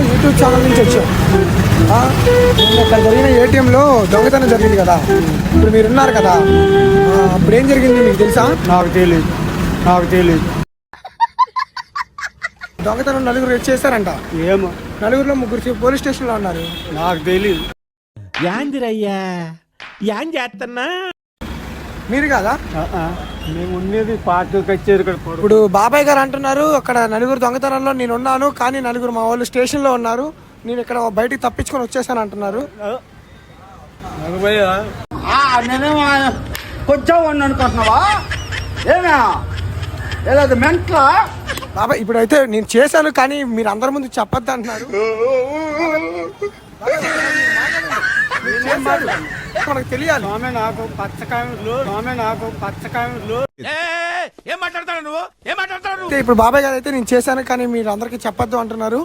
YouTube channel నుంచి వచ్చాం. నిన్న ఇక్కడ జరిగిన ఏటీఎంలో దొంగతనం జరిగింది కదా, ఇప్పుడు మీరు ఉన్నారు కదా, అప్పుడు ఏం జరిగింది మీకు తెలుసా? నాకు తెలియదు. దొంగతనం నలుగురు చేశారంట. ఏమో నలుగురులో ముగ్గురు పోలీస్ స్టేషన్లో ఉన్నారు. నాకు తెలియదు. యాందిరయ్యా ఏం చేస్తున్నా? మీరు కదా? మేము ఉండేది పార్టీ కచ్చేది ఇక్కడ. ఇప్పుడు బాబాయ్ గారు అంటున్నారు అక్కడ నలుగురు దొంగతనంలో నేను ఉన్నాను, కానీ నలుగురు మా వాళ్ళు స్టేషన్లో ఉన్నారు, నేను ఇక్కడ బయటికి తప్పించుకొని వచ్చేసాను అంటున్నారు. నేనేమో కొంచెం వాడిని అనుకుంటున్నావా? ఏమే ఏదో మెంట్లా బాబాయ్ ఇప్పుడైతే నేను చేశాను, కానీ మీరు అందరి ముందు చెప్పొద్దు అంటున్నారు. మనకు తెలియాలి. నాకు పచ్చకాయలు ఏం మాట్లాడతాడు నువ్వు? ఏం మాట్లాడతాడు? ఇప్పుడు బాబాయ్ గారు అయితే నేను చేశాను, కానీ మీరు అందరికి చెప్పొద్దు అంటున్నారు.